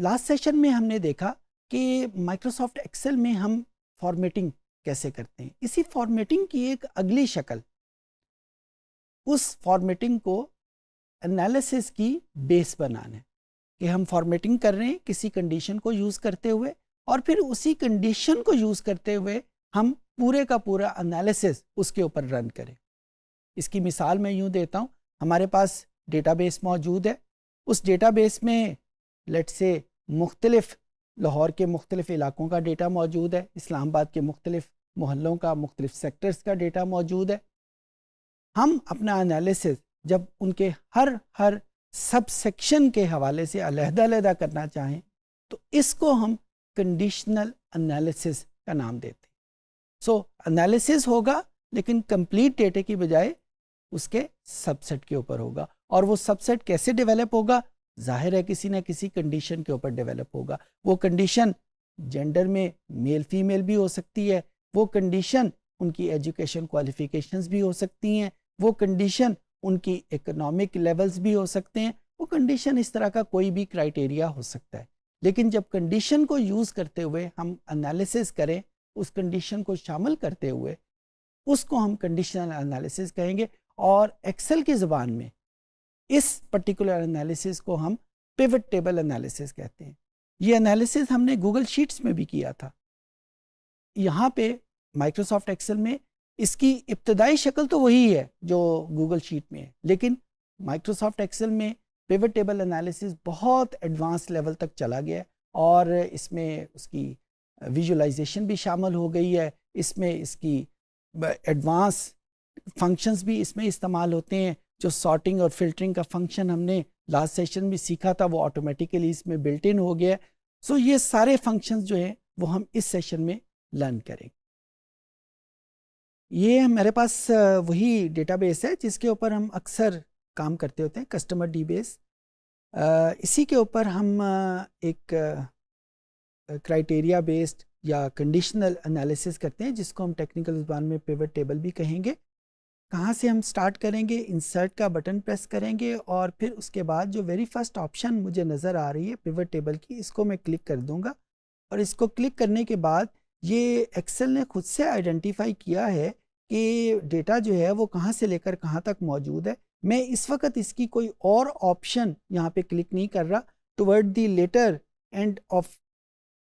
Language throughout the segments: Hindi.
लास्ट सेशन में हमने देखा कि माइक्रोसॉफ्ट एक्सेल में हम फॉर्मेटिंग कैसे करते हैं। इसी फॉर्मेटिंग की एक अगली शक्ल, उस फॉर्मेटिंग को एनालिसिस की बेस बनाना है कि हम फॉर्मेटिंग कर रहे हैं किसी कंडीशन को यूज़ करते हुए, और फिर उसी कंडीशन को यूज़ करते हुए हम पूरे का पूरा एनालिसिस उसके ऊपर रन करें। इसकी मिसाल मैं यूँ देता हूँ, हमारे पास डेटाबेस मौजूद है। उस डेटाबेस में लेट्स से मुख्तलिफ लाहौर के मुख्तलिफ इलाकों का डेटा मौजूद है, इस्लामाबाद के मुख्तलिफ मोहल्लों का, मुख्तलिफ सेक्टर्स का डेटा मौजूद है। हम अपना एनालिसिस जब उनके हर सब सेक्शन के हवाले से अलहदा करना चाहें तो इसको हम कंडीशनल एनालिसिस का नाम देते हैं। सो एनालिसिस होगा लेकिन कंप्लीट डेटे की बजाय उसके सबसेट के ऊपर होगा, और वो सबसेट कैसे डेवलप होगा? जाहिर है किसी न किसी कंडीशन के ऊपर डेवलप होगा। वो कंडीशन जेंडर में मेल फीमेल भी हो सकती है, वो कंडीशन उनकी एजुकेशन क्वालिफिकेशंस भी हो सकती हैं, वो कंडीशन उनकी इकोनॉमिक लेवल्स भी हो सकते हैं, वो कंडीशन इस तरह का कोई भी क्राइटेरिया हो सकता है। लेकिन जब कंडीशन को यूज़ करते हुए हम एनालिसिस करें, उस कंडीशन को शामिल करते हुए, उसको हम कंडीशनल एनालिसिस कहेंगे। और एक्सेल की ज़बान में इस पर्टिकुलर एनालिसिस को हम पिवट टेबल एनालिसिस कहते हैं। ये एनालिसिस हमने गूगल शीट्स में भी किया था। यहाँ पे माइक्रोसॉफ्ट एक्सेल में इसकी इब्तदाई शक्ल तो वही है जो गूगल शीट में है, लेकिन माइक्रोसॉफ्ट एक्सेल में पिवट टेबल एनालिसिस बहुत एडवांस लेवल तक चला गया है, और इसमें उसकी विजुअलाइजेशन भी शामिल हो गई है। इसमें इसकी एडवांस फंक्शंस भी इसमें इस्तेमाल होते हैं। जो सॉर्टिंग और फिल्टरिंग का फंक्शन हमने लास्ट सेशन में सीखा था वो ऑटोमेटिकली इसमें बिल्ट इन हो गया है। सो ये सारे फंक्शंस जो हैं वो हम इस सेशन में लर्न करेंगे। ये हमारे पास वही डेटाबेस है जिसके ऊपर हम अक्सर काम करते होते हैं, कस्टमर डीबेस। इसी के ऊपर हम एक क्राइटेरिया बेस्ड या कंडीशनल एनालिसिस करते हैं, जिसको हम टेक्निकल ज़बान में पिवट टेबल भी कहेंगे। कहाँ से हम स्टार्ट करेंगे? इंसर्ट का बटन प्रेस करेंगे और फिर उसके बाद जो वेरी फर्स्ट ऑप्शन मुझे नज़र आ रही है पिवट टेबल की, इसको मैं क्लिक कर दूंगा। और इसको क्लिक करने के बाद ये एक्सेल ने खुद से आइडेंटिफाई किया है कि डेटा जो है वो कहाँ से लेकर कहाँ तक मौजूद है। मैं इस वक्त इसकी कोई और ऑप्शन यहाँ पे क्लिक नहीं कर रहा। Toward the later end of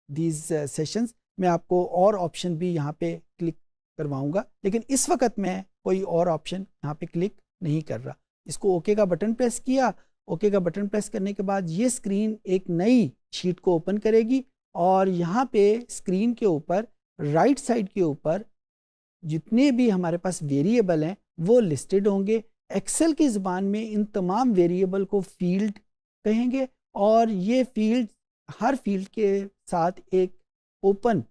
these sessions मैं आपको और ऑप्शन भी यहाँ पे क्लिक करवाऊंगा, लेकिन इस वक्त मैं कोई और ऑप्शन यहाँ पे क्लिक नहीं कर रहा। इसको ओके का बटन प्रेस किया। ओके का बटन प्रेस करने के बाद ये स्क्रीन एक नई शीट को ओपन करेगी, और यहाँ पे स्क्रीन के ऊपर राइट साइड के ऊपर जितने भी हमारे पास वेरिएबल हैं वो लिस्टेड होंगे। एक्सेल की ज़बान में इन तमाम वेरिएबल को फील्ड कहेंगे, और ये फील्ड, हर फील्ड के साथ एक ओपन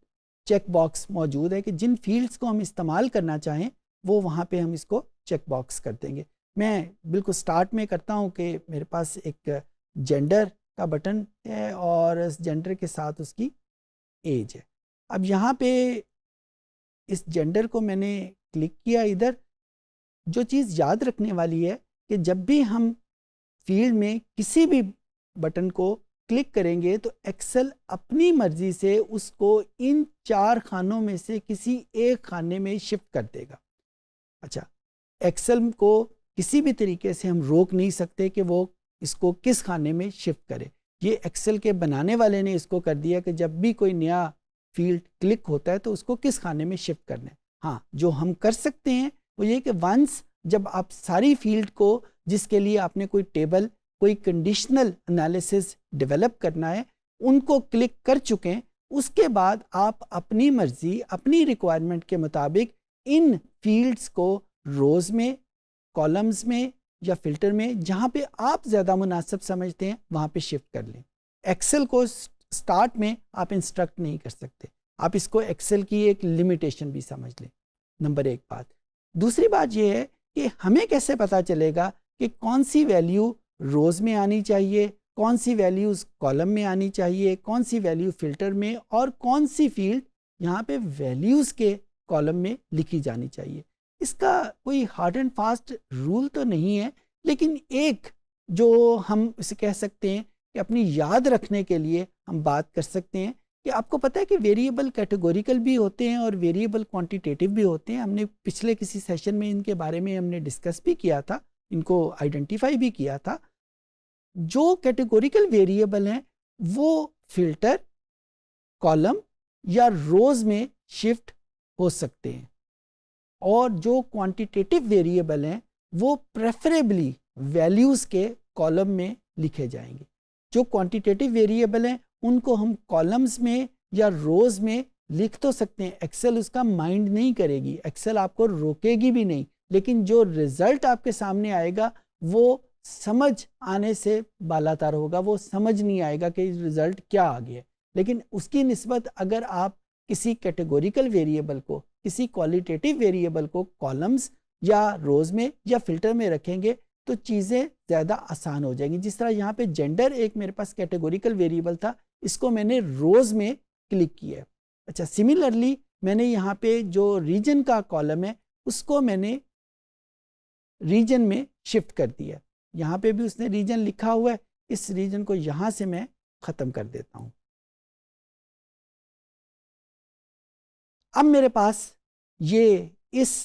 चेक बॉक्स मौजूद है कि जिन फील्ड्स को हम इस्तेमाल करना चाहें वो वहाँ पे हम इसको चेक बॉक्स कर देंगे। मैं बिल्कुल स्टार्ट में करता हूँ कि मेरे पास एक जेंडर का बटन है और इस जेंडर के साथ उसकी एज है। अब यहाँ पे इस जेंडर को मैंने क्लिक किया। इधर जो चीज़ याद रखने वाली है कि जब भी हम फील्ड में किसी भी बटन को क्लिक करेंगे तो एक्सेल अपनी मर्जी से उसको इन 4 खानों में से किसी एक खाने में शिफ्ट कर देगा। अच्छा, एक्सेल को किसी भी तरीके से हम रोक नहीं सकते कि वो इसको किस खाने में शिफ्ट करे। ये एक्सेल के बनाने वाले ने इसको कर दिया कि जब भी कोई नया फील्ड क्लिक होता है तो उसको किस खाने में शिफ्ट करना है। हाँ, जो हम कर सकते हैं वो ये कि वंस जब आप सारी फील्ड को, जिसके लिए आपने कोई टेबल, कोई कंडीशनल एनालिसिस डेवलप करना है, उनको क्लिक कर चुके हैं, उसके बाद आप अपनी मर्जी, अपनी रिक्वायरमेंट के मुताबिक इन फील्ड्स को रोज़ में, कॉलम्स में या फिल्टर में, जहाँ पे आप ज़्यादा मुनासिब समझते हैं वहाँ पे शिफ्ट कर लें। एक्सेल को स्टार्ट में आप इंस्ट्रक्ट नहीं कर सकते। आप इसको एक्सेल की एक लिमिटेशन भी समझ लें, नंबर 1 बात। दूसरी बात यह है कि हमें कैसे पता चलेगा कि कौन सी वैल्यू रोज़ में आनी चाहिए, कौन सी वैल्यूज़ कॉलम में आनी चाहिए, कौन सी वैल्यू फिल्टर में, और कौन सी फील्ड यहाँ पे वैल्यूज़ के कॉलम में लिखी जानी चाहिए। इसका कोई हार्ड एंड फास्ट रूल तो नहीं है, लेकिन एक जो हम इसे कह सकते हैं कि अपनी याद रखने के लिए हम बात कर सकते हैं कि आपको पता है कि वेरिएबल कैटेगोरिकल भी होते हैं और वेरिएबल क्वांटिटेटिव भी होते हैं। हमने पिछले किसी सेशन में इनके बारे में हमने डिस्कस भी किया था, इनको आइडेंटिफाई भी किया था। जो कैटेगोरिकल वेरिएबल हैं वो फिल्टर, कॉलम या रोज में शिफ्ट हो सकते हैं, और जो क्वांटिटेटिव वेरिएबल हैं वो प्रेफरेबली वैल्यूज़ के कॉलम में लिखे जाएंगे। जो क्वांटिटेटिव वेरिएबल हैं उनको हम कॉलम्स में या रोज में लिख तो सकते हैं, एक्सेल उसका माइंड नहीं करेगी, एक्सेल आपको रोकेगी भी नहीं, लेकिन जो रिजल्ट आपके सामने आएगा वो समझ आने से बालातर होगा, वो समझ नहीं आएगा कि रिजल्ट क्या आ गया। लेकिन उसकी निस्बत अगर आप किसी कैटेगोरिकल वेरिएबल को, किसी क्वालिटेटिव वेरिएबल को कॉलम्स या रोज में या फिल्टर में रखेंगे तो चीज़ें ज़्यादा आसान हो जाएंगी। जिस तरह यहाँ पे जेंडर एक मेरे पास कैटेगोरिकल वेरिएबल था, इसको मैंने रोज में क्लिक किया। अच्छा, सिमिलरली मैंने यहाँ पे जो रीजन का कॉलम है उसको मैंने रीजन में शिफ्ट कर दिया। यहाँ पे भी उसने रीजन लिखा हुआ है, इस रीजन को यहाँ से मैं ख़त्म कर देता हूँ। अब मेरे पास ये इस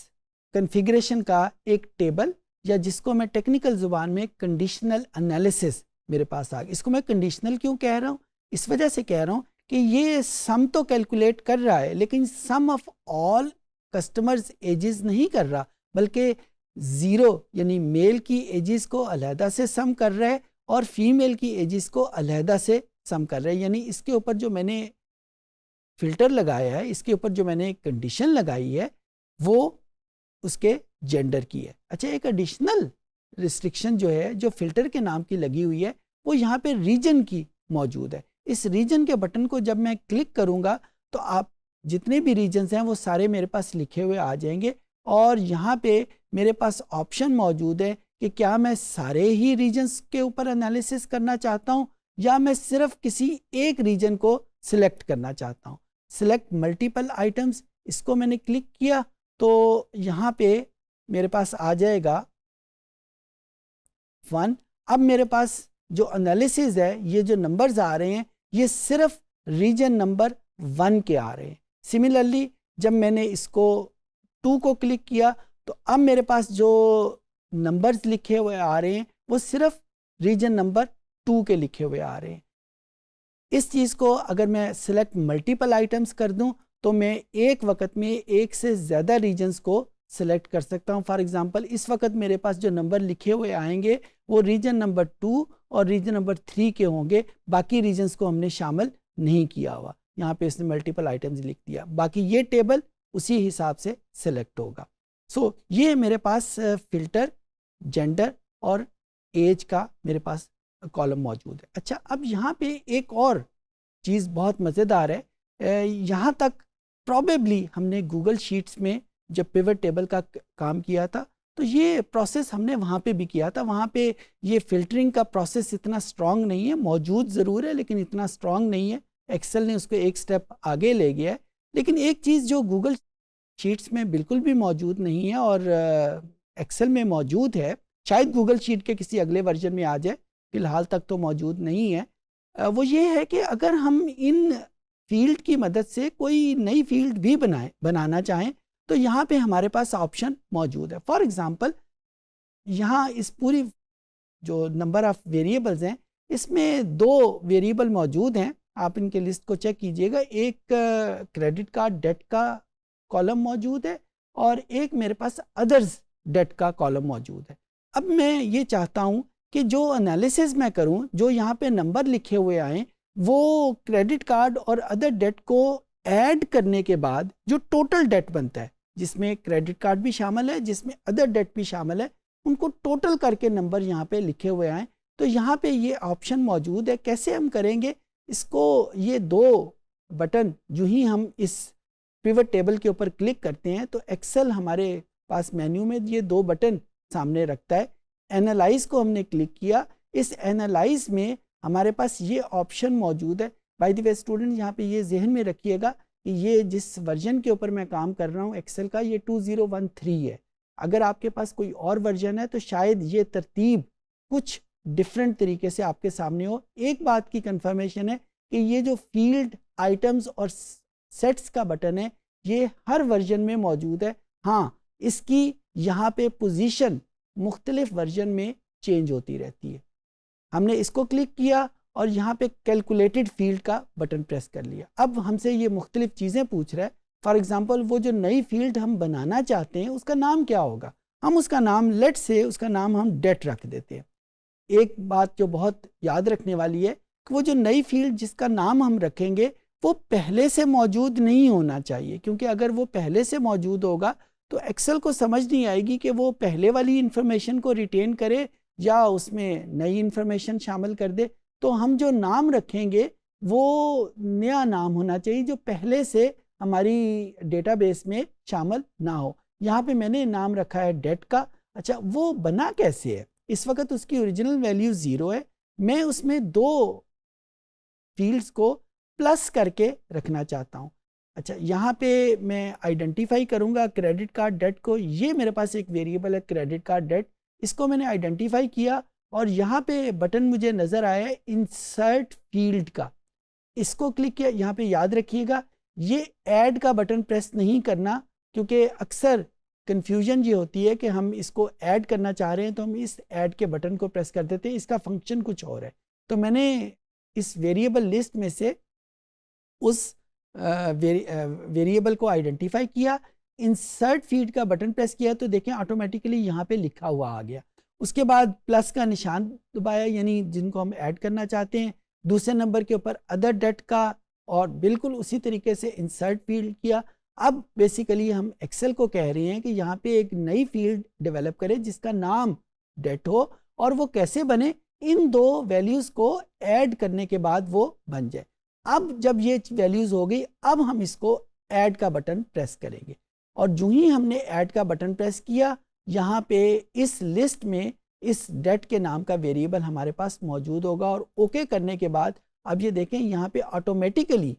कॉन्फ़िगरेशन का एक टेबल, या जिसको मैं टेक्निकल ज़ुबान में कंडीशनल एनालिसिस मेरे पास आ गया। इसको मैं कंडीशनल क्यों कह रहा हूँ? इस वजह से कह रहा हूँ कि ये सम तो कैलकुलेट कर रहा है, लेकिन सम ऑफ ऑल कस्टमर्स एजेस नहीं कर रहा, बल्कि ज़ीरो यानी मेल की एजेस को अलहदा से सम कर रहा है और फीमेल की एजेस को अलहदा से सम कर रहा है। यानी इसके ऊपर जो मैंने फिल्टर लगाया है, इसके ऊपर जो मैंने कंडीशन लगाई है, वो उसके जेंडर की है। अच्छा, एक एडिशनल रिस्ट्रिक्शन जो है, जो फिल्टर के नाम की लगी हुई है, वो यहाँ पे रीजन की मौजूद है। इस रीजन के बटन को जब मैं क्लिक करूँगा तो आप जितने भी रीजन्स हैं वो सारे मेरे पास लिखे हुए आ जाएंगे, और यहाँ पे मेरे पास ऑप्शन मौजूद है कि क्या मैं सारे ही रीजन्स के ऊपर एनालिसिस करना चाहता हूँ या मैं सिर्फ किसी एक रीजन को सिलेक्ट करना चाहता हूँ। सिलेक्ट मल्टीपल आइटम्स, इसको मैंने क्लिक किया तो यहाँ पे मेरे पास आ जाएगा 1। अब मेरे पास जो एनालिसिस है, ये जो नंबर्स आ रहे हैं ये सिर्फ रीजन नंबर 1 के आ रहे हैं। सिमिलरली जब मैंने इसको 2 को क्लिक किया तो अब मेरे पास जो नंबर्स लिखे हुए आ रहे हैं वो सिर्फ रीजन नंबर 2 के लिखे हुए आ रहे हैं। इस चीज़ को अगर मैं सिलेक्ट मल्टीपल आइटम्स कर दूं तो मैं एक वक्त में एक से ज़्यादा रीजन्स को सिलेक्ट कर सकता हूं। फॉर एग्जांपल इस वक्त मेरे पास जो नंबर लिखे हुए आएंगे वो रीजन नंबर 2 और रीजन नंबर 3 के होंगे, बाकी रीजन्स को हमने शामिल नहीं किया हुआ। यहाँ पे इसने मल्टीपल आइटम्स लिख दिया, बाकी ये टेबल उसी हिसाब से सिलेक्ट होगा। सो ये मेरे पास फिल्टर, जेंडर और एज का मेरे पास कॉलम मौजूद है। अच्छा, अब यहाँ पे एक और चीज़ बहुत मज़ेदार है। यहाँ तक प्रॉबेबली हमने गूगल शीट्स में जब पिवट टेबल का काम किया था तो ये प्रोसेस हमने वहाँ पे भी किया था। वहाँ पे ये फिल्टरिंग का प्रोसेस इतना स्ट्रॉन्ग नहीं है, मौजूद ज़रूर है लेकिन इतना स्ट्रॉन्ग नहीं है। एक्सेल ने उसको एक स्टेप आगे ले गया है। लेकिन एक चीज़ जो गूगल शीट्स में बिल्कुल भी मौजूद नहीं है और एक्सेल में मौजूद है, शायद गूगल शीट के किसी अगले वर्जन में आ जाए, फ़िलहाल तक तो मौजूद नहीं है, वो ये है कि अगर हम इन फील्ड की मदद से कोई नई फील्ड भी बनाना चाहें तो यहाँ पे हमारे पास ऑप्शन मौजूद है। फॉर एग्ज़ाम्पल यहाँ इस पूरी जो नंबर ऑफ़ वेरिएबल्स हैं इसमें 2 वेरिएबल मौजूद हैं, आप इनके लिस्ट को चेक कीजिएगा। एक क्रेडिट कार्ड डेट का कॉलम मौजूद है और एक मेरे पास अदर्स डेट का कॉलम मौजूद है। अब मैं ये चाहता हूँ कि जो एनालिसिस मैं करूँ, जो यहाँ पे नंबर लिखे हुए आए वो क्रेडिट कार्ड और अदर डेट को ऐड करने के बाद जो टोटल डेट बनता है, जिसमें क्रेडिट कार्ड भी शामिल है, जिसमें अदर डेट भी शामिल है, उनको टोटल करके नंबर यहाँ पे लिखे हुए आए। तो यहाँ पे ये ऑप्शन मौजूद है। कैसे हम करेंगे इसको? ये 2 बटन जो ही हम इस पिवट टेबल के ऊपर क्लिक करते हैं तो एक्सेल हमारे पास मेन्यू में ये 2 बटन सामने रखता है। एनालाइज को हमने क्लिक किया, इस एनालाइज में हमारे पास ये ऑप्शन मौजूद है। बाय द वे स्टूडेंट, यहाँ पे ये जहन में रखिएगा कि ये जिस वर्जन के ऊपर मैं काम कर रहा हूँ एक्सेल का, ये 2013 है। अगर आपके पास कोई और वर्जन है तो शायद ये तरतीब कुछ डिफरेंट तरीके से आपके सामने हो। एक बात की कंफर्मेशन है कि ये जो फील्ड आइटम्स और सेट्स का बटन है ये हर वर्जन में मौजूद है। हाँ, इसकी यहाँ पे पोजीशन मुख्तलिफ वर्जन में चेंज होती रहती है। हमने इसको क्लिक किया और यहाँ पे कैलकुलेटेड फील्ड का बटन प्रेस कर लिया। अब हमसे ये मुख्तलिफ चीज़ें पूछ रहा है। फॉर एग्जांपल वो जो नई फील्ड हम बनाना चाहते हैं उसका नाम क्या होगा। हम उसका नाम लेट से उसका नाम हम डेट रख देते हैं। एक बात जो बहुत याद रखने वाली है कि वो जो नई फील्ड जिसका नाम हम रखेंगे वो पहले से मौजूद नहीं होना चाहिए, क्योंकि अगर वो पहले से मौजूद होगा तो एक्सेल को समझ नहीं आएगी कि वो पहले वाली इंफॉर्मेशन को रिटेन करे या उसमें नई इंफॉर्मेशन शामिल कर दे। तो हम जो नाम रखेंगे वो नया नाम होना चाहिए जो पहले से हमारी डेटाबेस में शामिल ना हो। यहाँ पे मैंने नाम रखा है डेट का। अच्छा, वो बना कैसे है? इस वक्त उसकी ओरिजिनल वैल्यू 0 है। मैं उसमें 2 फील्ड्स को प्लस करके रखना चाहता हूँ। अच्छा, यहाँ पे मैं आइडेंटिफाई करूँगा क्रेडिट कार्ड डेट को। ये मेरे पास एक वेरिएबल है क्रेडिट कार्ड डेट, इसको मैंने आइडेंटिफाई किया और यहाँ पे बटन मुझे नज़र आया है इंसर्ट फील्ड का। इसको क्लिक किया। यहाँ पे याद रखिएगा ये ऐड का बटन प्रेस नहीं करना, क्योंकि अक्सर कन्फ्यूजन ये होती है कि हम इसको ऐड करना चाह रहे हैं तो हम इस ऐड के बटन को प्रेस कर देते हैं, इसका फंक्शन कुछ और है। तो मैंने इस वेरिएबल लिस्ट में से उस वेरिएबल को आइडेंटिफाई किया, इंसर्ट फील्ड का बटन प्रेस किया तो देखें ऑटोमेटिकली यहाँ पे लिखा हुआ आ गया। उसके बाद प्लस का निशान दबाया, यानी जिनको हम ऐड करना चाहते हैं। दूसरे नंबर के ऊपर अदर डेट का और बिल्कुल उसी तरीके से इंसर्ट फील्ड किया। अब बेसिकली हम एक्सेल को कह रहे हैं कि यहाँ पे एक नई फील्ड डेवलप करें जिसका नाम डेट हो, और वो कैसे बने, इन 2 वैल्यूज़ को ऐड करने के बाद वो बन जाए। अब जब ये वैल्यूज़ हो गई, अब हम इसको ऐड का बटन प्रेस करेंगे और जो ही हमने ऐड का बटन प्रेस किया यहाँ पे इस लिस्ट में इस डेट के नाम का वेरिएबल हमारे पास मौजूद होगा। और ओके करने के बाद अब ये देखें यहाँ पे ऑटोमेटिकली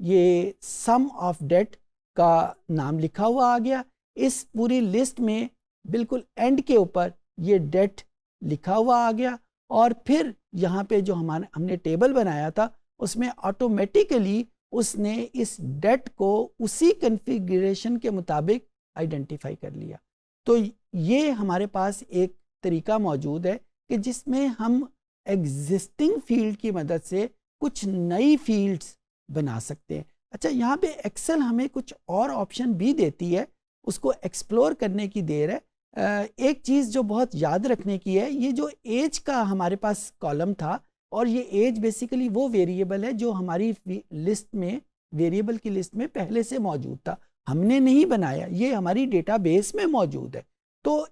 ये सम ऑफ डेट का नाम लिखा हुआ आ गया। इस पूरी लिस्ट में बिल्कुल एंड के ऊपर ये डेट लिखा हुआ आ गया। और फिर यहाँ पे जो हमने टेबल बनाया था उसमें ऑटोमेटिकली उसने इस डेट को उसी कॉन्फ़िगरेशन के मुताबिक आइडेंटिफाई कर लिया। तो ये हमारे पास एक तरीका मौजूद है कि जिसमें हम एग्जिस्टिंग फील्ड की मदद से कुछ नई फील्ड्स बना सकते हैं। अच्छा, यहाँ पे एक्सेल हमें कुछ और ऑप्शन भी देती है, उसको एक्सप्लोर करने की देर है। एक चीज़ जो बहुत याद रखने की है, ये जो एज का हमारे पास कॉलम था, और ये एज बेसिकली वो वेरिएबल है जो हमारी लिस्ट में, वेरिएबल की लिस्ट में पहले से मौजूद था, हमने नहीं बनाया, ये हमारी डेटाबेस में मौजूद है। तो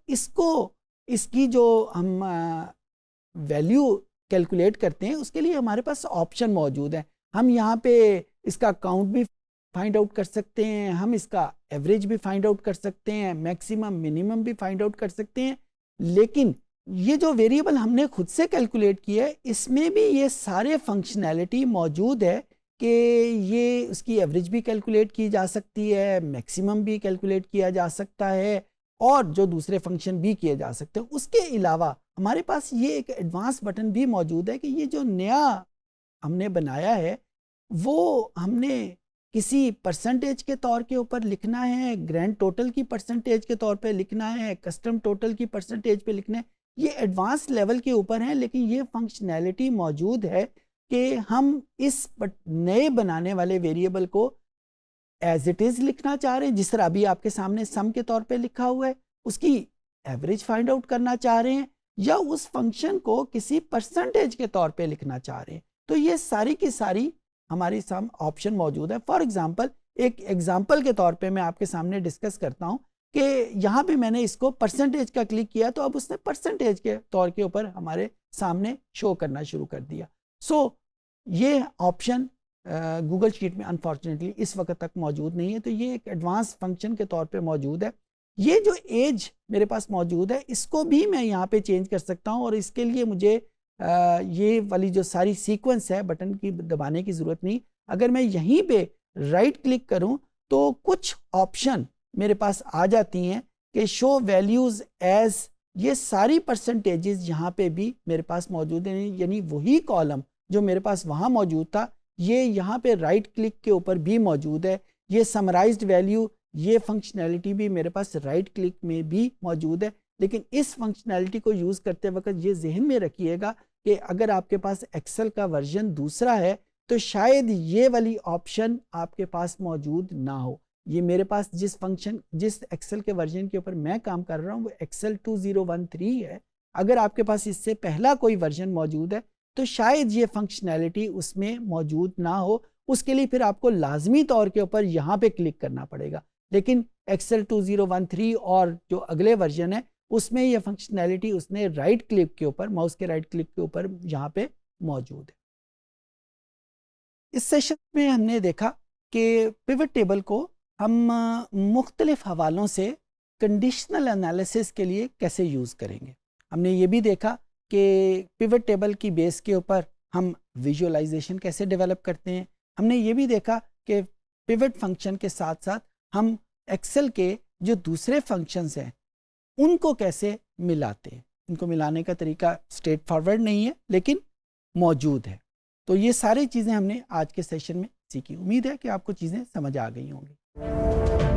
इसकी जो हम वैल्यू कैलकुलेट करते हैं उसके लिए हमारे पास ऑप्शन मौजूद है। हम यहाँ पे इसका काउंट भी फाइंड आउट कर सकते हैं, हम इसका एवरेज भी फाइंड आउट कर सकते हैं, मैक्सिमम मिनिमम भी फाइंड आउट कर सकते हैं। लेकिन ये जो वेरिएबल हमने खुद से कैलकुलेट किया है इसमें भी ये सारे फंक्शनैलिटी मौजूद है कि ये उसकी एवरेज भी कैलकुलेट की जा सकती है, मैक्सिमम भी कैलकुलेट किया जा सकता है, और जो दूसरे फंक्शन भी किए जा सकते हैं। उसके अलावा हमारे पास ये एक एडवांस बटन भी मौजूद है कि ये जो नया हमने बनाया है वो हमने किसी परसेंटेज के तौर के ऊपर लिखना है, ग्रैंड टोटल की परसेंटेज के तौर पे लिखना है, कस्टम टोटल की परसेंटेज पे लिखना है। ये एडवांस लेवल के ऊपर है, लेकिन ये फंक्शनैलिटी मौजूद है कि हम इस नए बनाने वाले वेरिएबल को एज इट इज़ लिखना चाह रहे हैं, जिस तरह अभी आपके सामने सम के तौर पे लिखा हुआ है, उसकी एवरेज फाइंड आउट करना चाह रहे हैं, या उस फंक्शन को किसी परसेंटेज के तौर पे लिखना चाह रहे हैं। तो ये सारी की सारी हमारी सम ऑप्शन मौजूद है। फॉर एग्जांपल, एक एग्जांपल के तौर पे मैं आपके सामने डिस्कस करता हूँ कि यहाँ पे मैंने इसको परसेंटेज का क्लिक किया तो अब उसने परसेंटेज के तौर के ऊपर हमारे सामने शो करना शुरू कर दिया। सो ये ऑप्शन गूगल शीट में अनफॉर्चुनेटली इस वक्त तक मौजूद नहीं है, तो ये एक एडवांस फंक्शन के तौर पे मौजूद है। ये जो एज मेरे पास मौजूद है इसको भी मैं यहाँ पे चेंज कर सकता हूँ, और इसके लिए मुझे ये वाली जो सारी सीक्वेंस है बटन की दबाने की ज़रूरत नहीं। अगर मैं यहीं पे राइट क्लिक करूँ तो कुछ ऑप्शन मेरे पास आ जाती हैं कि शो वैल्यूज़ एज ये सारी परसेंटेजेस यहाँ पे भी मेरे पास मौजूद हैं, यानी वही कॉलम जो मेरे पास वहाँ मौजूद था ये यहाँ पे राइट क्लिक के ऊपर भी मौजूद है। ये समराइज्ड वैल्यू, ये फंक्शनैलिटी भी मेरे पास राइट क्लिक में भी मौजूद है। लेकिन इस फंक्शनैलिटी को यूज़ करते वक्त ये जहन में रखिएगा कि अगर आपके पास एक्सेल का वर्जन दूसरा है तो शायद ये वाली ऑप्शन आपके पास मौजूद ना हो। ये मेरे पास जिस एक्सेल के वर्जन के ऊपर मैं काम कर रहा हूँ वो एक्सेल 2013 है। अगर आपके पास इससे पहला कोई वर्जन मौजूद है तो शायद ये फंक्शनैलिटी उसमें मौजूद ना हो। उसके लिए फिर आपको लाजमी तौर के ऊपर यहाँ पे क्लिक करना पड़ेगा। लेकिन एक्सेल 2013 और जो अगले वर्जन है उसमें ये फंक्शनैलिटी उसने राइट क्लिक के ऊपर, माउस के राइट क्लिक के ऊपर यहाँ पे मौजूद है। इस सेशन में हमने देखा कि पिवट टेबल को हम मुख्तलिफ हवालों से कंडीशनल एनालिसिस के लिए कैसे यूज़ करेंगे। हमने ये भी देखा कि पिवट टेबल की बेस के ऊपर हम विजुअलाइजेशन कैसे डेवलप करते हैं। हमने ये भी देखा कि पिवट फंक्शन के साथ साथ हम एक्सेल के जो दूसरे फंक्शंस हैं उनको कैसे मिलाते हैं। इनको मिलाने का तरीका स्ट्रेट फॉरवर्ड नहीं है लेकिन मौजूद है। तो ये सारी चीज़ें हमने आज के सेशन में सीखी। उम्मीद है कि आपको चीज़ें समझ आ गई होंगी।